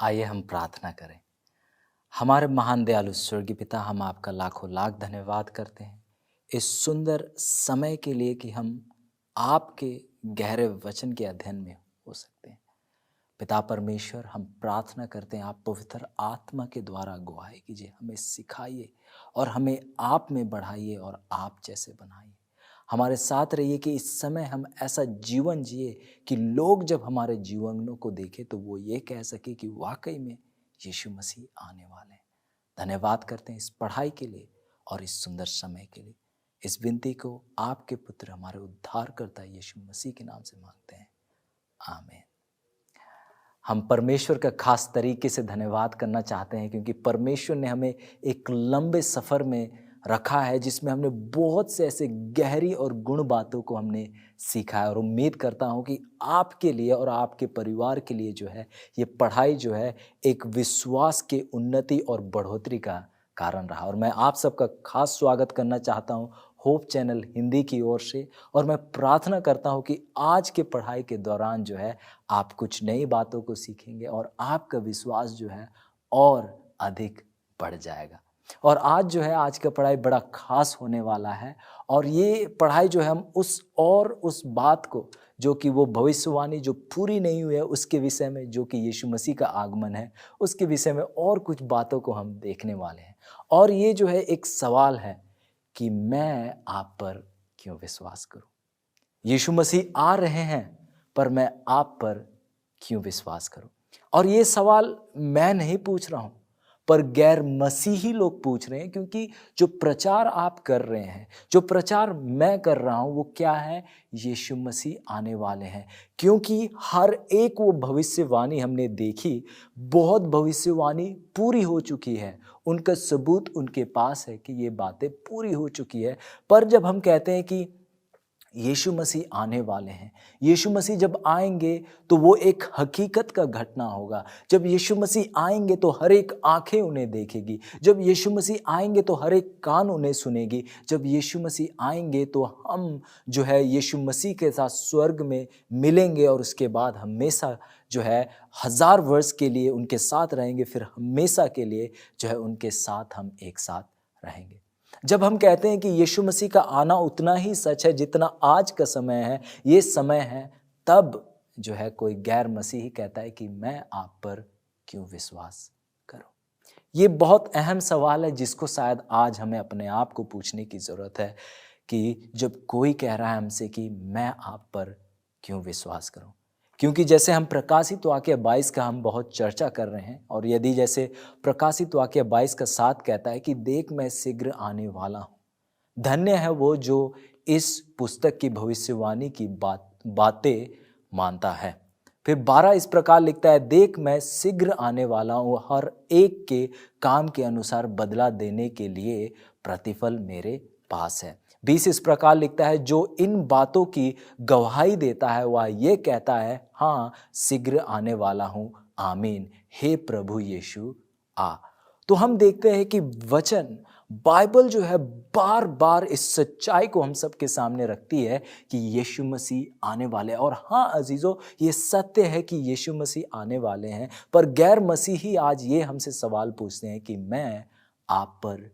आइए हम प्रार्थना करें। हमारे महान दयालु स्वर्गीय पिता, हम आपका लाखों लाख धन्यवाद करते हैं इस सुंदर समय के लिए कि हम आपके गहरे वचन के अध्ययन में हो सकते हैं। पिता परमेश्वर, हम प्रार्थना करते हैं आप पवित्र आत्मा के द्वारा अगुवाई कीजिए, हमें सिखाइए और हमें आप में बढ़ाइए और आप जैसे बनाइए। हमारे साथ रहिए कि इस समय हम ऐसा जीवन जिए कि लोग जब हमारे जीवनों को देखें तो वो ये कह सके कि वाकई में यीशु मसीह आने वाले हैं। धन्यवाद करते हैं इस पढ़ाई के लिए और इस सुंदर समय के लिए। इस विनती को आपके पुत्र हमारे उद्धारकर्ता यीशु मसीह के नाम से मांगते हैं, आमीन। हम परमेश्वर का खास तरीके से धन्यवाद करना चाहते हैं क्योंकि परमेश्वर ने हमें एक लंबे सफ़र में रखा है जिसमें हमने बहुत से ऐसे गहरी और गुण बातों को हमने सीखा है। और उम्मीद करता हूँ कि आपके लिए और आपके परिवार के लिए जो है ये पढ़ाई जो है एक विश्वास के उन्नति और बढ़ोतरी का कारण रहा। और मैं आप सबका खास स्वागत करना चाहता हूँ होप चैनल हिंदी की ओर से। और मैं प्रार्थना करता हूँ कि आज के पढ़ाई के दौरान जो है आप कुछ नई बातों को सीखेंगे और आपका विश्वास जो है और अधिक बढ़ जाएगा। और आज जो है आज का पढ़ाई बड़ा खास होने वाला है। और ये पढ़ाई जो है हम उस बात को जो कि वो भविष्यवाणी जो पूरी नहीं हुई है उसके विषय में, जो कि यीशु मसीह का आगमन है उसके विषय में और कुछ बातों को हम देखने वाले हैं। और ये जो है एक सवाल है कि मैं आप पर क्यों विश्वास करूं। यीशु मसीह आ रहे हैं पर मैं आप पर क्यों विश्वास करूं। और ये सवाल मैं नहीं पूछ रहा हूं पर गैर मसीही लोग पूछ रहे हैं, क्योंकि जो प्रचार आप कर रहे हैं, जो प्रचार मैं कर रहा हूं वो क्या है, यीशु मसीह आने वाले हैं। क्योंकि हर एक वो भविष्यवाणी हमने देखी, बहुत भविष्यवाणी पूरी हो चुकी है, उनका सबूत उनके पास है कि ये बातें पूरी हो चुकी है। पर जब हम कहते हैं कि यीशु मसीह आने वाले हैं, यीशु मसीह जब आएंगे तो वो एक हकीकत का घटना होगा। जब यीशु मसीह आएंगे तो हर एक आंखें उन्हें देखेगी। जब यीशु मसीह आएंगे तो हर एक कान उन्हें सुनेगी। जब यीशु मसीह आएंगे तो हम जो है यीशु मसीह के साथ स्वर्ग में मिलेंगे और उसके बाद हमेशा जो है 1000 वर्ष के लिए उनके साथ रहेंगे, फिर हमेशा के लिए जो है उनके साथ हम एक साथ रहेंगे। जब हम कहते हैं कि यीशु मसीह का आना उतना ही सच है जितना आज का समय है, ये समय है, तब जो है कोई गैर मसीही कहता है कि मैं आप पर क्यों विश्वास करूं। ये बहुत अहम सवाल है जिसको शायद आज हमें अपने आप को पूछने की ज़रूरत है कि जब कोई कह रहा है हमसे कि मैं आप पर क्यों विश्वास करूं। क्योंकि जैसे हम प्रकाशित वाक्य 22 का हम बहुत चर्चा कर रहे हैं, और यदि जैसे प्रकाशित वाक्य 22 का 7 कहता है कि देख मैं शीघ्र आने वाला हूँ, धन्य है वो जो इस पुस्तक की भविष्यवाणी की बातें मानता है। फिर 12 इस प्रकार लिखता है, देख मैं शीघ्र आने वाला हूँ, हर एक के काम के अनुसार बदला देने के लिए प्रतिफल मेरे पास है। 20 इस प्रकार लिखता है, जो इन बातों की गवाही देता है वह ये कहता है, हाँ शीघ्र आने वाला हूँ, आमीन, हे प्रभु यीशु आ। तो हम देखते हैं कि वचन बाइबल जो है बार बार इस सच्चाई को हम सबके सामने रखती है कि यीशु मसीह आने वाले हैं। और हाँ अजीजों, ये सत्य है कि यीशु मसीह आने वाले हैं, पर गैर मसीही आज ये हमसे सवाल पूछते हैं कि मैं आप पर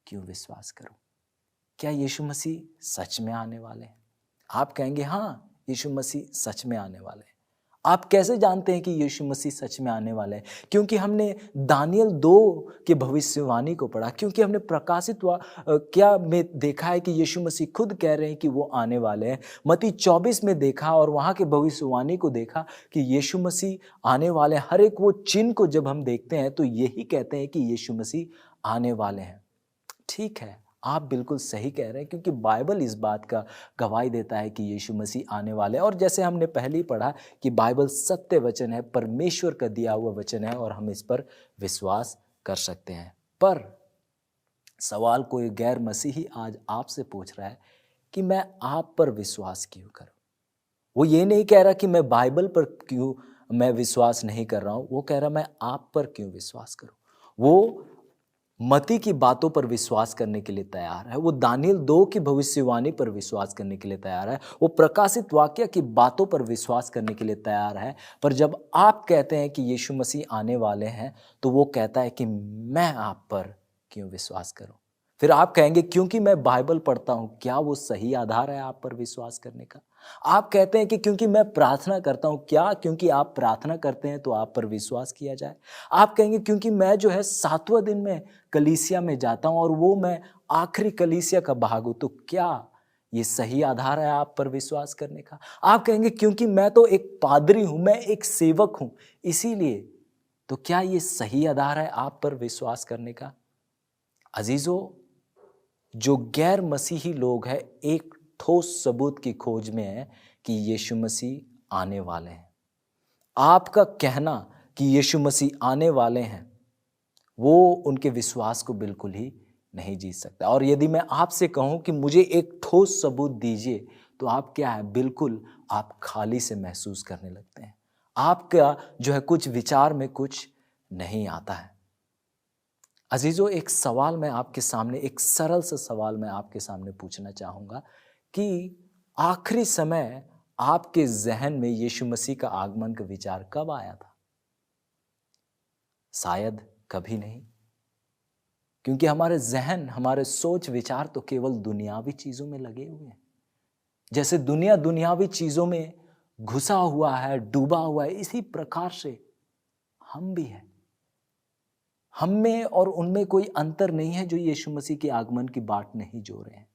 क्यों विश्वास करूं। क्या यीशु मसीह सच में आने वाले हैं? आप कहेंगे हाँ यीशु मसीह सच में आने वाले हैं। आप कैसे जानते हैं कि यीशु मसीह सच में आने वाले हैं? क्योंकि हमने दानियल 2 के भविष्यवाणी को पढ़ा, क्योंकि हमने प्रकाशित क्या में देखा है कि यीशु मसीह खुद कह रहे हैं कि वो आने वाले हैं। मत्ती 24 में देखा और वहाँ के भविष्यवाणी को देखा कि यीशु मसीह आने वाले हैं। हर एक वो चिन्ह को जब हम देखते हैं तो यही कहते हैं कि यीशु मसीह आने वाले हैं। ठीक है, आप बिल्कुल सही कह रहे हैं, क्योंकि बाइबल इस बात का गवाही देता है कि यीशु मसीह आने वाले हैं। और जैसे हमने पहले ही पढ़ा कि बाइबल सत्य वचन है, परमेश्वर का दिया हुआ वचन है और हम इस पर विश्वास कर सकते हैं। पर सवाल कोई गैर मसीही आज आपसे पूछ रहा है कि मैं आप पर विश्वास क्यों करूं। वो ये नहीं कह रहा कि मैं बाइबल पर क्यों मैं विश्वास नहीं कर रहा हूं, वो कह रहा मैं आप पर क्यों विश्वास करूं। वो मती की बातों पर विश्वास करने के लिए तैयार है, वो दानियल 2 की भविष्यवाणी पर विश्वास करने के लिए तैयार है, वो प्रकाशित वाक्य की बातों पर विश्वास करने के लिए तैयार है। पर जब आप कहते हैं कि यीशु मसीह आने वाले हैं, तो वो कहता है कि मैं आप पर क्यों विश्वास करूं? फिर आप कहेंगे क्योंकि मैं बाइबल पढ़ता हूं, क्या वो सही आधार है आप पर विश्वास करने का? आप कहते हैं कि क्योंकि मैं प्रार्थना करता हूं, क्या क्योंकि आप प्रार्थना करते हैं तो आप पर विश्वास किया जाए? आप कहेंगे क्योंकि मैं जो है 7वां दिन में कलीसिया में जाता हूं और वो मैं आखिरी कलीसिया का भाग हूं, तो क्या ये सही आधार है आप पर विश्वास करने का? आप कहेंगे क्योंकि मैं तो एक पादरी हूं, मैं एक सेवक हूं, इसीलिए, तो क्या ये सही आधार है आप पर विश्वास करने का? अजीजों, जो गैर मसीही लोग हैं एक ठोस सबूत की खोज में है कि यीशु मसीह आने वाले हैं। आपका कहना कि यीशु मसीह आने वाले हैं, वो उनके विश्वास को बिल्कुल ही नहीं जीत सकता। और यदि मैं आपसे कहूं कि मुझे एक ठोस सबूत दीजिए, तो आप क्या है, बिल्कुल आप खाली से महसूस करने लगते हैं। आपका जो है कुछ विचार में कुछ नहीं आता है। अजीजों, एक सवाल मैं आपके सामने, एक सरल सा सवाल मैं आपके सामने पूछना चाहूँगा कि आखिरी समय आपके ज़हन में यीशु मसीह का आगमन का विचार कब आया था? शायद कभी नहीं, क्योंकि हमारे ज़हन, हमारे सोच विचार तो केवल दुनियावी चीज़ों में लगे हुए हैं। जैसे दुनिया दुनियावी चीज़ों में घुसा हुआ है, डूबा हुआ है, इसी प्रकार से हम भी हैं। हम में और उनमें कोई अंतर नहीं है जो यीशु मसीह के आगमन की बाट नहीं जो रहे हैं।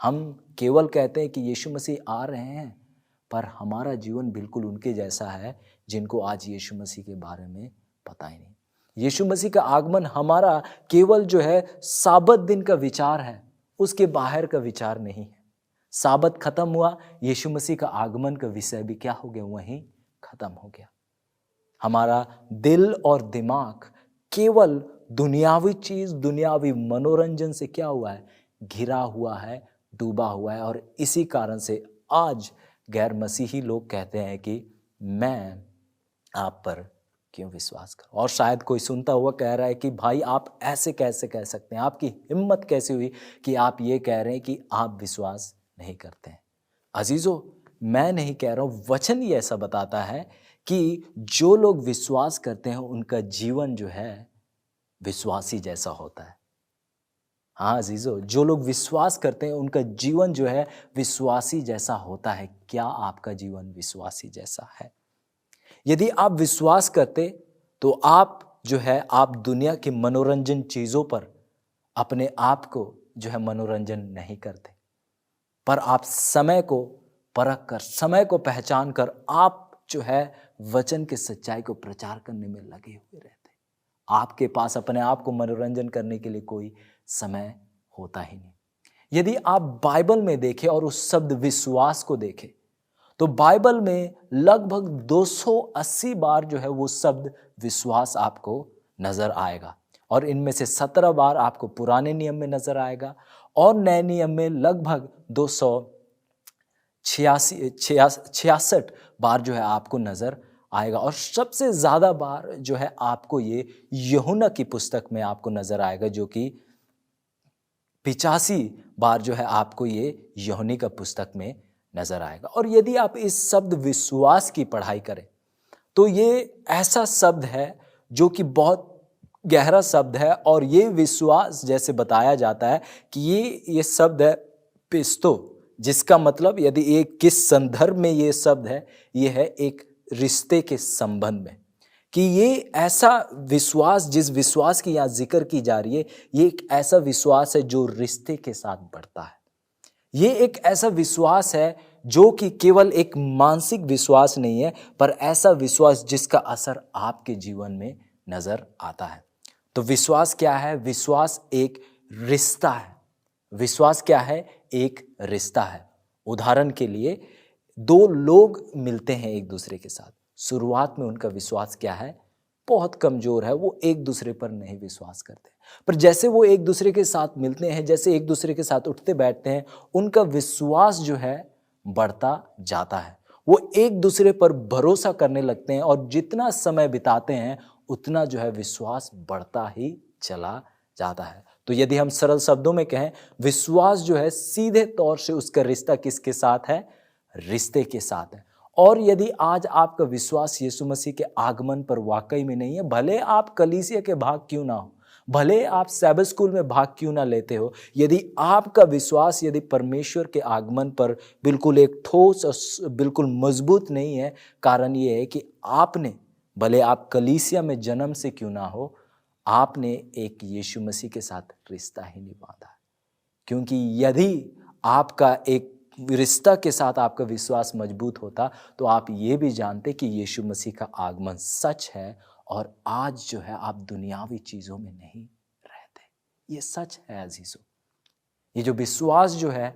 हम केवल कहते हैं कि यीशु मसीह आ रहे हैं, पर हमारा जीवन बिल्कुल उनके जैसा है जिनको आज यीशु मसीह के बारे में पता ही नहीं। यीशु मसीह का आगमन हमारा केवल जो है साबत दिन का विचार है, उसके बाहर का विचार नहीं है। साबत खत्म हुआ, यीशु मसीह का आगमन का विषय भी क्या हो गया, वहीं खत्म हो गया। हमारा दिल और दिमाग केवल दुनियावी चीज, दुनियावी मनोरंजन से क्या हुआ है, घिरा हुआ है, डूबा हुआ है। और इसी कारण से आज गैर मसीही लोग कहते हैं कि मैं आप पर क्यों विश्वास करूं? और शायद कोई सुनता हुआ कह रहा है कि भाई आप ऐसे कैसे कह सकते हैं, आपकी हिम्मत कैसे हुई कि आप ये कह रहे हैं कि आप विश्वास नहीं करते हैं? अजीजों, मैं नहीं कह रहा हूं, वचन ही ऐसा बताता है कि जो लोग विश्वास करते हैं उनका जीवन जो है विश्वासी जैसा होता है। हाँ अजीजों, जो लोग विश्वास करते हैं उनका जीवन जो है विश्वासी जैसा होता है। क्या आपका जीवन विश्वासी जैसा है? यदि आप विश्वास करते तो आप जो है, आप दुनिया की मनोरंजन चीजों पर अपने आप को जो है मनोरंजन नहीं करते, पर आप समय को परख कर, समय को पहचान कर आप जो है वचन के सच्चाई को प्रचार करने में लगे हुए रहते। आपके पास अपने आप को मनोरंजन करने के लिए कोई समय होता ही नहीं। यदि आप बाइबल में देखें और उस शब्द विश्वास को देखें, तो बाइबल में लगभग 280 बार जो है वो शब्द विश्वास आपको नजर आएगा। और इनमें से 17 बार आपको पुराने नियम में नजर आएगा और नए नियम में लगभग 266 बार जो है आपको नजर आएगा। और सबसे ज्यादा बार जो है आपको ये यूहन्ना की पुस्तक में आपको नजर आएगा, जो कि 85 बार जो है आपको ये यूहन्ना का पुस्तक में नजर आएगा। और यदि आप इस शब्द विश्वास की पढ़ाई करें तो ये ऐसा शब्द है जो कि बहुत गहरा शब्द है। और ये विश्वास जैसे बताया जाता है कि ये शब्द है पिस्तो, जिसका मतलब, यदि ये किस संदर्भ में ये शब्द है, ये है एक रिश्ते के संबंध में, कि ये ऐसा विश्वास, जिस विश्वास की यहाँ जिक्र की जा रही है, ये एक ऐसा विश्वास है जो रिश्ते के साथ बढ़ता है। ये एक ऐसा विश्वास है जो कि केवल एक मानसिक विश्वास नहीं है, पर ऐसा विश्वास जिसका असर आपके जीवन में नजर आता है। तो विश्वास क्या है? विश्वास एक रिश्ता है। विश्वास क्या है? एक रिश्ता है। उदाहरण के लिए, दो लोग मिलते हैं एक दूसरे के साथ, शुरुआत में उनका विश्वास क्या है? बहुत कमजोर है, वो एक दूसरे पर नहीं विश्वास करते। पर जैसे वो एक दूसरे के साथ मिलते हैं, जैसे एक दूसरे के साथ उठते बैठते हैं, उनका विश्वास जो है बढ़ता जाता है। वो एक दूसरे पर भरोसा करने लगते हैं और जितना समय बिताते हैं उतना जो है विश्वास बढ़ता ही चला जाता है। तो यदि हम सरल शब्दों में कहें, विश्वास जो है सीधे तौर से उसका रिश्ता किसके साथ है? रिश्ते के साथ है। और यदि आज आपका विश्वास यीशु मसीह के आगमन पर वाकई में नहीं है, भले आप कलीसिया के भाग क्यों ना हो, भले आप सैबत स्कूल में भाग क्यों ना लेते हो, यदि आपका विश्वास यदि परमेश्वर के आगमन पर बिल्कुल एक ठोस और बिल्कुल मजबूत नहीं है, कारण ये है कि आपने, भले आप कलीसिया में जन्म से क्यों ना हो, आपने एक यीशु मसीह के साथ रिश्ता ही नहीं बांधा है। क्योंकि यदि आपका एक रिश्ता के साथ आपका विश्वास मजबूत होता, तो आप ये भी जानते कि यीशु मसीह का आगमन सच है और आज जो है आप दुनियावी चीज़ों में नहीं रहते। ये सच है अजीजों। ये जो विश्वास जो है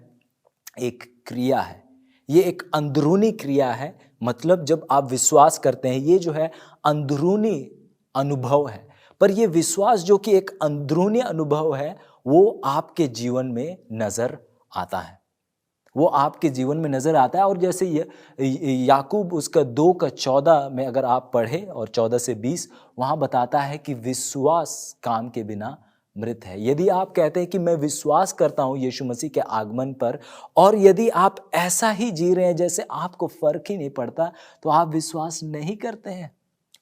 एक क्रिया है, ये एक अंदरूनी क्रिया है। मतलब जब आप विश्वास करते हैं, ये जो है अंदरूनी अनुभव है। पर ये विश्वास जो कि एक अंदरूनी अनुभव है, वो आपके जीवन में नजर आता है, वो आपके जीवन में नजर आता है। और जैसे याकूब उसका 2:14 में अगर आप पढ़े और 14 से 20, वहाँ बताता है कि विश्वास काम के बिना मृत है। यदि आप कहते हैं कि मैं विश्वास करता हूँ यीशु मसीह के आगमन पर, और यदि आप ऐसा ही जी रहे हैं जैसे आपको फर्क ही नहीं पड़ता, तो आप विश्वास नहीं करते हैं।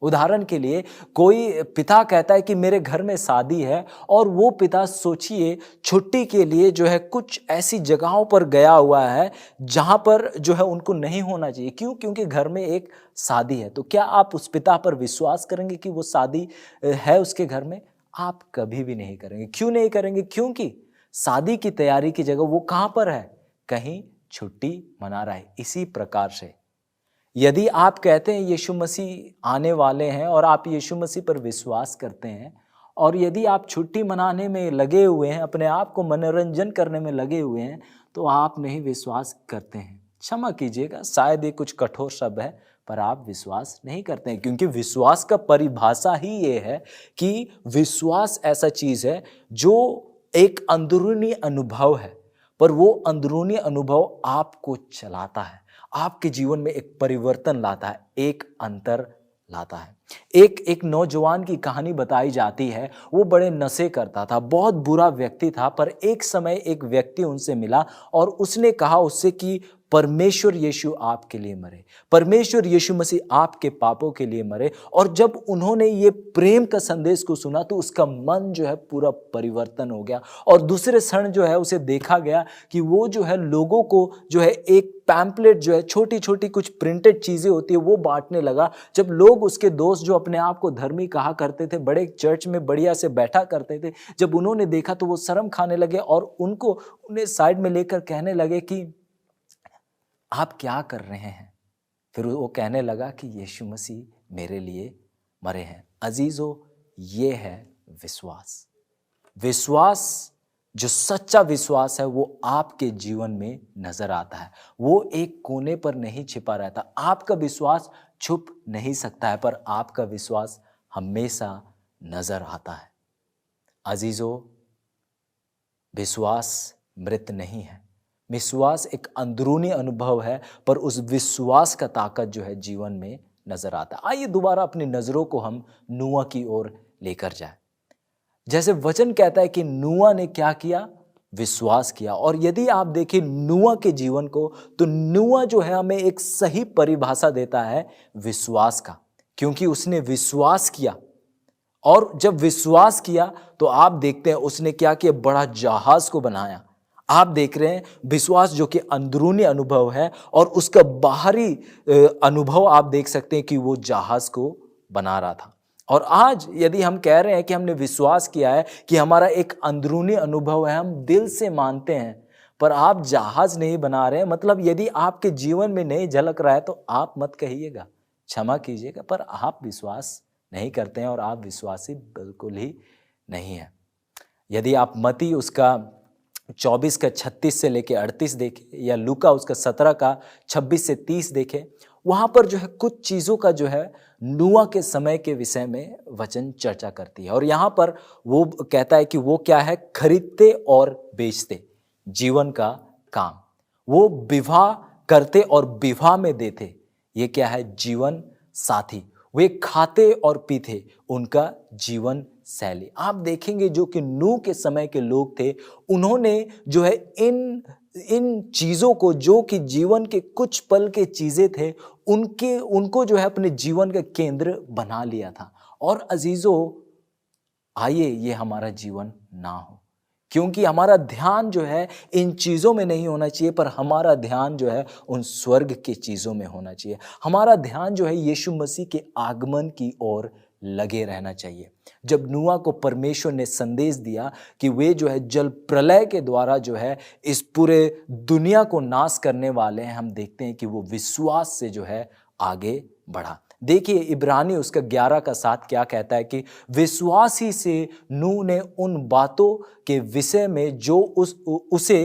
उदाहरण के लिए, कोई पिता कहता है कि मेरे घर में शादी है, और वो पिता सोचिए छुट्टी के लिए जो है कुछ ऐसी जगहों पर गया हुआ है जहां पर जो है उनको नहीं होना चाहिए। क्यों? क्योंकि घर में एक शादी है। तो क्या आप उस पिता पर विश्वास करेंगे कि वो शादी है उसके घर में? आप कभी भी नहीं करेंगे। क्यों नहीं करेंगे? क्योंकि शादी की तैयारी की जगह वो कहां पर है? कहीं छुट्टी मना रहा है। इसी प्रकार से यदि आप कहते हैं यीशु मसीह आने वाले हैं और आप यीशु मसीह पर विश्वास करते हैं, और यदि आप छुट्टी मनाने में लगे हुए हैं, अपने आप को मनोरंजन करने में लगे हुए हैं, तो आप नहीं विश्वास करते हैं। क्षमा कीजिएगा, शायद ये कुछ कठोर शब्द है, पर आप विश्वास नहीं करते हैं। क्योंकि विश्वास का परिभाषा ही ये है कि विश्वास ऐसा चीज है जो एक अंदरूनी अनुभव है, पर वो अंदरूनी अनुभव आपको चलाता है, आपके जीवन में एक परिवर्तन लाता है, एक अंतर लाता है। एक नौजवान की कहानी बताई जाती है। वो बड़े नशे करता था, बहुत बुरा व्यक्ति था, पर एक समय एक व्यक्ति उनसे मिला और उसने कहा उससे कि परमेश्वर यीशु आपके लिए मरे, परमेश्वर यीशु मसीह आपके पापों के लिए मरे। और जब उन्होंने ये प्रेम का संदेश को सुना, तो उसका मन जो है पूरा परिवर्तन हो गया। और दूसरे क्षण जो है उसे देखा गया कि वो जो है लोगों को जो है एक पैम्पलेट जो है, छोटी छोटी कुछ प्रिंटेड चीजें होती है, वो बांटने लगा। जब लोग उसके दोस्त जो अपने आप को धर्मी कहा करते थे, बड़े चर्च में बढ़िया से बैठा करते थे, जब उन्होंने देखा तो वो शर्म खाने लगे और उन्हें साइड में लेकर कहने लगे कि आप क्या कर रहे हैं? फिर वो कहने लगा कि यीशु मसीह मेरे लिए मरे हैं। अजीजों, ये है विश्वास। विश्वास, जो सच्चा विश्वास है, वो आपके जीवन में नजर आता है। वो एक कोने पर नहीं छिपा रहता। आपका विश्वास छुप नहीं सकता है, पर आपका विश्वास हमेशा नजर आता है। अजीजों, विश्वास मृत नहीं है। विश्वास एक अंदरूनी अनुभव है, पर उस विश्वास का ताकत जो है जीवन में नजर आता है। आइए दोबारा अपनी नजरों को हम नूह की ओर लेकर जाए। जैसे वचन कहता है कि नूह ने क्या किया? विश्वास किया। और यदि आप देखें नूह के जीवन को, तो नूह जो है हमें एक सही परिभाषा देता है विश्वास का, क्योंकि उसने विश्वास किया। और जब विश्वास किया तो आप देखते हैं उसने क्या किया? बड़ा जहाज को बनाया। आप देख रहे हैं विश्वास जो कि अंदरूनी अनुभव है, और उसका बाहरी अनुभव आप देख सकते हैं कि वो जहाज को बना रहा था। और आज यदि हम कह रहे हैं कि हमने विश्वास किया है, कि हमारा एक अंदरूनी अनुभव है, हम दिल से मानते हैं, पर आप जहाज नहीं बना रहे हैं, मतलब यदि आपके जीवन में नहीं झलक रहा है तो आप मत कहिएगा, क्षमा कीजिएगा, पर आप विश्वास नहीं करते हैं और आप विश्वासी बिल्कुल ही नहीं है। यदि आप मती उसका 24 का 36 से लेके 38 देखें, या लूका उसका 17 का 26 से 30 देखें, वहां पर जो है कुछ चीजों का जो है नूह के समय के विषय में वचन चर्चा करती है। और यहाँ पर वो कहता है कि वो क्या है? खरीदते और बेचते, जीवन का काम। वो विवाह करते और विवाह में देते, ये क्या है? जीवन साथी। वे खाते और पीते, उनका जीवन शैली। आप देखेंगे जो कि नूह के समय के लोग थे, उन्होंने जो है इन चीज़ों को, जो कि जीवन के कुछ पल के चीज़ें थे, उनको जो है अपने जीवन का केंद्र बना लिया था। और अजीज़ों, आइए ये हमारा जीवन ना हो, क्योंकि हमारा ध्यान जो है इन चीज़ों में नहीं होना चाहिए, पर हमारा ध्यान जो है उन स्वर्ग की चीज़ों में होना चाहिए। हमारा ध्यान जो है यीशु मसीह के आगमन की ओर लगे रहना चाहिए। जब नूह को परमेश्वर ने संदेश दिया कि वे जो है जल प्रलय के द्वारा जो है इस पूरे दुनिया को नाश करने वाले हैं, हम देखते हैं कि वो विश्वास से जो है आगे बढ़ा। देखिए इब्रानी उसका 11 का 7 क्या कहता है कि विश्वास ही से नूह ने उन बातों के विषय में जो उसे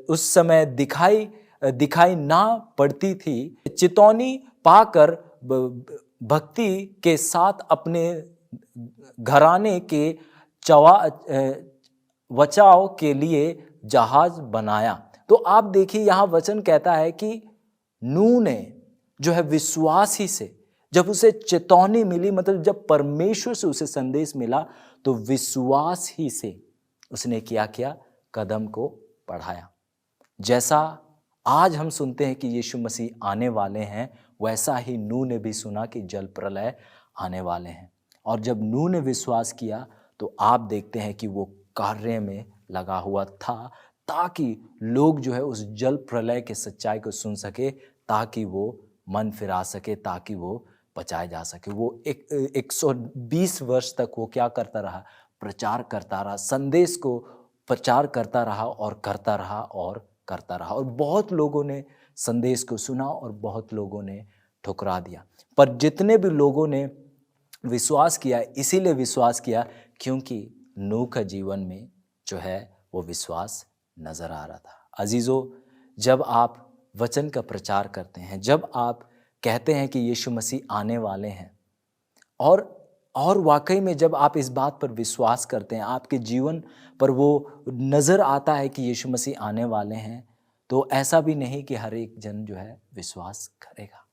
उस समय दिखाई ना पड़ती थी, चेतावनी पाकर भक्ति के साथ अपने घराने के बचाव के लिए जहाज बनाया। तो आप देखिए यहाँ वचन कहता है कि नूह ने जो है विश्वास ही से, जब उसे चेतावनी मिली, मतलब जब परमेश्वर से उसे संदेश मिला, तो विश्वास ही से उसने किया कदम को बढ़ाया। जैसा आज हम सुनते हैं कि यीशु मसीह आने वाले हैं, वैसा ही नूह ने भी सुना कि जल प्रलय आने वाले हैं। और जब नूह ने विश्वास किया तो आप देखते हैं कि वो कार्य में लगा हुआ था, ताकि लोग जो है उस जल प्रलय के सच्चाई को सुन सके, ताकि वो मन फिरा सके, ताकि वो बचाए जा सके। वो 120 वर्ष तक वो क्या करता रहा? प्रचार करता रहा, संदेश को प्रचार करता रहा और करता रहा और करता रहा। और बहुत लोगों ने संदेश को सुना और बहुत लोगों ने ठुकरा दिया। पर जितने भी लोगों ने विश्वास किया, इसीलिए विश्वास किया क्योंकि नूह का जीवन में जो है वो विश्वास नजर आ रहा था। अजीजों, जब आप वचन का प्रचार करते हैं, जब आप कहते हैं कि यीशु मसीह आने वाले हैं, और वाकई में जब आप इस बात पर विश्वास करते हैं, आपके जीवन पर वो नज़र आता है कि यीशु मसीह आने वाले हैं, तो ऐसा भी नहीं कि हर एक जन जो है विश्वास करेगा।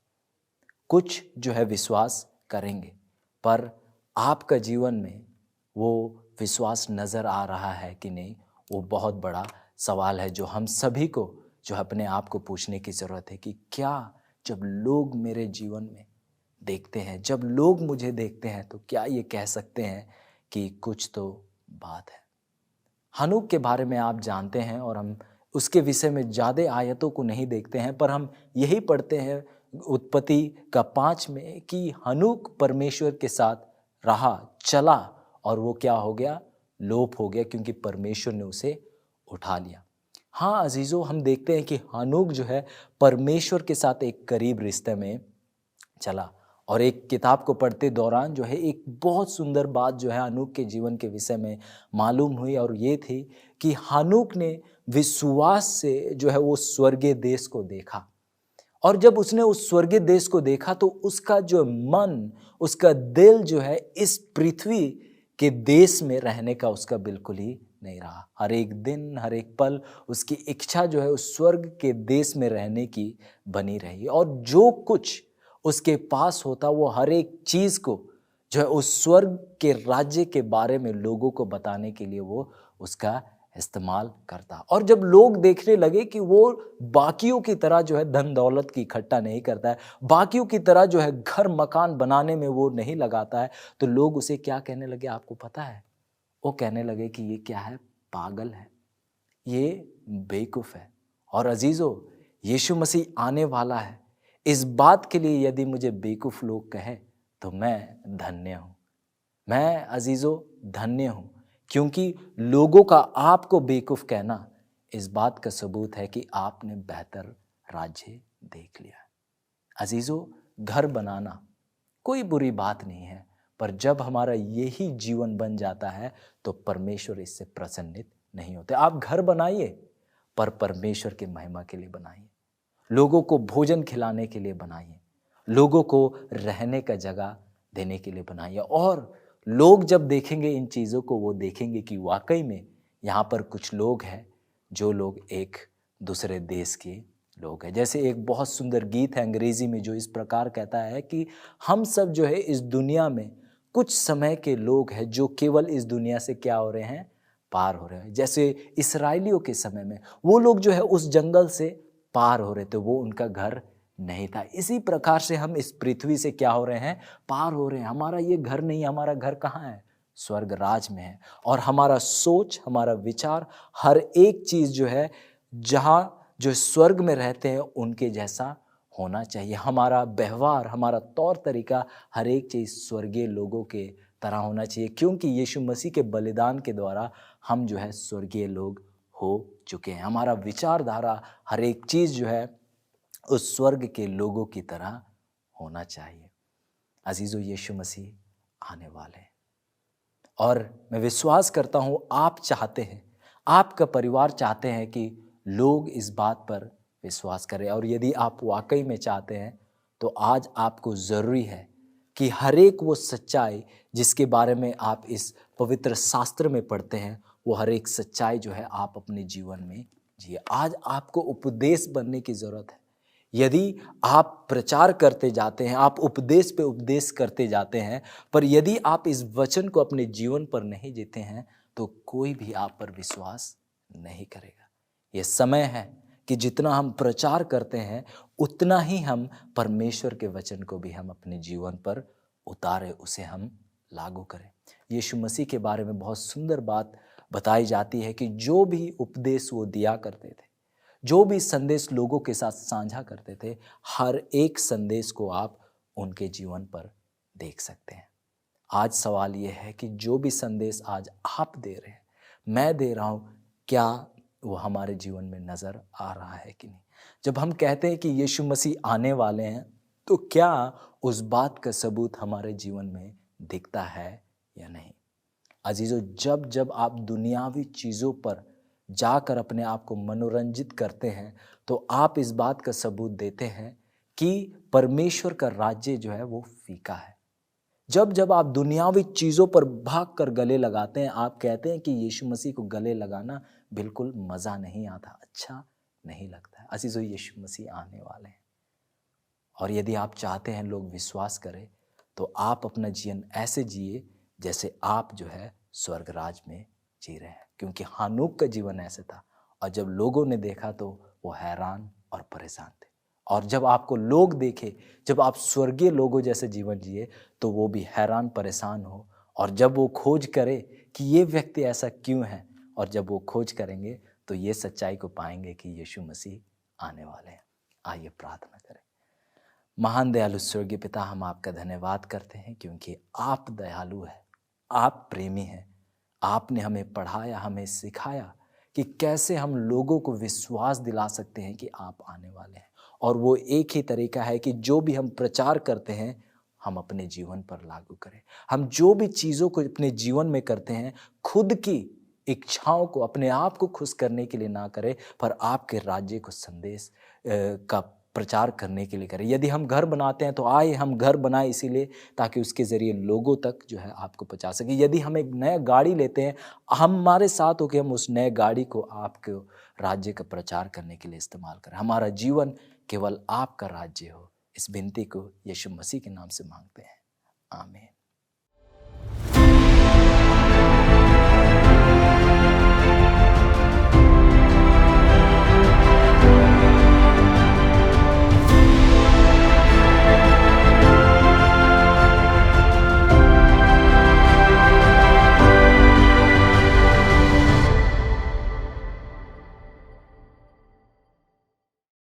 कुछ जो है विश्वास करेंगे, पर आपका जीवन में वो विश्वास नज़र आ रहा है कि नहीं, वो बहुत बड़ा सवाल है जो हम सभी को जो अपने आप को पूछने की ज़रूरत है कि क्या जब लोग मेरे जीवन में देखते हैं, जब लोग मुझे देखते हैं, तो क्या ये कह सकते हैं कि कुछ तो बात है। हनूक के बारे में आप जानते हैं, और हम उसके विषय में ज़्यादा आयतों को नहीं देखते हैं, पर हम यही पढ़ते हैं उत्पत्ति का 5 में कि हनूक परमेश्वर के साथ रहा, चला, और वो क्या हो गया? लोप हो गया, क्योंकि परमेश्वर ने उसे उठा लिया। हाँ अजीज़ों, हम देखते हैं कि हनूक जो है परमेश्वर के साथ एक करीब रिश्ते में चला। और एक किताब को पढ़ते दौरान जो है एक बहुत सुंदर बात जो है हनूक के जीवन के विषय में मालूम हुई, और ये थी कि हनूक ने विश्वास से जो है वो स्वर्गीय देश को देखा। और जब उसने उस स्वर्गीय देश को देखा तो उसका जो मन, उसका दिल जो है इस पृथ्वी के देश में रहने का उसका बिल्कुल ही नहीं रहा। हर एक दिन, हर एक पल उसकी इच्छा जो है उस स्वर्ग के देश में रहने की बनी रही। और जो कुछ उसके पास होता, वो हर एक चीज़ को जो है उस स्वर्ग के राज्य के बारे में लोगों को बताने के लिए वो उसका इस्तेमाल करता। और जब लोग देखने लगे कि वो बाकियों की तरह जो है धन दौलत की इकट्ठा नहीं करता है, बाकियों की तरह जो है घर मकान बनाने में वो नहीं लगाता है, तो लोग उसे क्या कहने लगे आपको पता है? वो कहने लगे कि ये क्या है? पागल है, ये बेवकूफ़ है। और अजीज़ों, यीशु मसीह आने वाला है, इस बात के लिए यदि मुझे बेवकूफ़ लोग कहे तो मैं धन्य हूँ। मैं अजीज़ों धन्य हूँ, क्योंकि लोगों का आपको बेवकूफ़ कहना इस बात का सबूत है कि आपने बेहतर राज्य देख लिया। अजीज़ों, घर बनाना कोई बुरी बात नहीं है, पर जब हमारा यही जीवन बन जाता है तो परमेश्वर इससे प्रसन्नित नहीं होते। आप घर बनाइए, पर परमेश्वर की महिमा के लिए बनाइए, लोगों को भोजन खिलाने के लिए बनाइए, लोगों को रहने का जगह देने के लिए बनाइए। और लोग जब देखेंगे इन चीज़ों को, वो देखेंगे कि वाकई में यहाँ पर कुछ लोग हैं जो लोग एक दूसरे देश के लोग हैं। जैसे एक बहुत सुंदर गीत है अंग्रेजी में जो इस प्रकार कहता है कि हम सब जो है इस दुनिया में कुछ समय के लोग हैं जो केवल इस दुनिया से क्या हो रहे हैं, पार हो रहे हैं। जैसे इस्राएलियों के समय में वो लोग जो है उस जंगल से पार हो रहे थे, वो उनका घर नहीं था। इसी प्रकार से हम इस पृथ्वी से क्या हो रहे हैं, पार हो रहे हैं। हमारा ये घर नहीं, हमारा घर कहाँ है, स्वर्ग राज में है। और हमारा सोच, हमारा विचार, हर एक चीज़ जो है, जहाँ जो स्वर्ग में रहते हैं उनके जैसा होना चाहिए। हमारा व्यवहार, हमारा तौर तरीका, हर एक चीज़ स्वर्गीय लोगों के तरह होना चाहिए, क्योंकि यीशु मसीह के बलिदान के द्वारा हम जो है स्वर्गीय लोग हो चुके हैं। हमारा विचारधारा, हर एक चीज़ जो है उस स्वर्ग के लोगों की तरह होना चाहिए। अजीज़ों, यीशु मसीह आने वाले हैं और मैं विश्वास करता हूँ आप चाहते हैं, आपका परिवार चाहते हैं कि लोग इस बात पर विश्वास करें। और यदि आप वाकई में चाहते हैं तो आज आपको ज़रूरी है कि हर एक वो सच्चाई जिसके बारे में आप इस पवित्र शास्त्र में पढ़ते हैं, वो हर एक सच्चाई जो है आप अपने जीवन में जिए। आज आपको उपदेश बनने की ज़रूरत है। यदि आप प्रचार करते जाते हैं, आप उपदेश पे उपदेश करते जाते हैं, पर यदि आप इस वचन को अपने जीवन पर नहीं जीते हैं तो कोई भी आप पर विश्वास नहीं करेगा। ये समय है कि जितना हम प्रचार करते हैं उतना ही हम परमेश्वर के वचन को भी हम अपने जीवन पर उतारें, उसे हम लागू करें। यीशु मसीह के बारे में बहुत सुंदर बात बताई जाती है कि जो भी उपदेश वो दिया करते थे, जो भी संदेश लोगों के साथ साझा करते थे, हर एक संदेश को आप उनके जीवन पर देख सकते हैं। आज सवाल ये है कि जो भी संदेश आज आप दे रहे हैं, मैं दे रहा हूँ, क्या वो हमारे जीवन में नज़र आ रहा है कि नहीं? जब हम कहते हैं कि यीशु मसीह आने वाले हैं, तो क्या उस बात का सबूत हमारे जीवन में दिखता है या नहीं? अजीज़ों, जब जब आप दुनियावी चीज़ों पर जाकर अपने आप को मनोरंजित करते हैं, तो आप इस बात का सबूत देते हैं कि परमेश्वर का राज्य जो है वो फीका है। जब जब आप दुनियावी चीज़ों पर भाग कर गले लगाते हैं, आप कहते हैं कि यीशु मसीह को गले लगाना बिल्कुल मज़ा नहीं आता, अच्छा नहीं लगता है। अजीज़ों, यीशु मसीह आने वाले हैं और यदि आप चाहते हैं लोग विश्वास करें, तो आप अपना जीवन ऐसे जिए जैसे आप जो है स्वर्ग राज में जी रहे हैं। क्योंकि हानूक का जीवन ऐसे था और जब लोगों ने देखा तो वो हैरान और परेशान थे। और जब आपको लोग देखे, जब आप स्वर्गीय लोगों जैसे जीवन जिए, तो वो भी हैरान परेशान हो। और जब वो खोज करे कि ये व्यक्ति ऐसा क्यों है, और जब वो खोज करेंगे तो ये सच्चाई को पाएंगे कि यीशु मसीह आने वाले हैं। आइए प्रार्थना करें। महान दयालु स्वर्गीय पिता, हम आपका धन्यवाद करते हैं क्योंकि आप दयालु हैं, आप प्रेमी हैं। आपने हमें पढ़ाया, हमें सिखाया कि कैसे हम लोगों को विश्वास दिला सकते हैं कि आप आने वाले हैं। और वो एक ही तरीका है कि जो भी हम प्रचार करते हैं हम अपने जीवन पर लागू करें। हम जो भी चीज़ों को अपने जीवन में करते हैं, खुद की इच्छाओं को, अपने आप को खुश करने के लिए ना करें, पर आपके राज्य को संदेश का प्रचार करने के लिए करें। यदि हम घर बनाते हैं तो आए हम घर बनाए इसीलिए ताकि उसके ज़रिए लोगों तक जो है आपको पहुँचा सकें। यदि हम एक नया गाड़ी लेते हैं, हमारे साथ होकर हम उस नए गाड़ी को आपके राज्य का प्रचार करने के लिए इस्तेमाल करें। हमारा जीवन केवल आपका राज्य हो। इस विनती को यीशु मसीह के नाम से मांगते हैं, आमीन।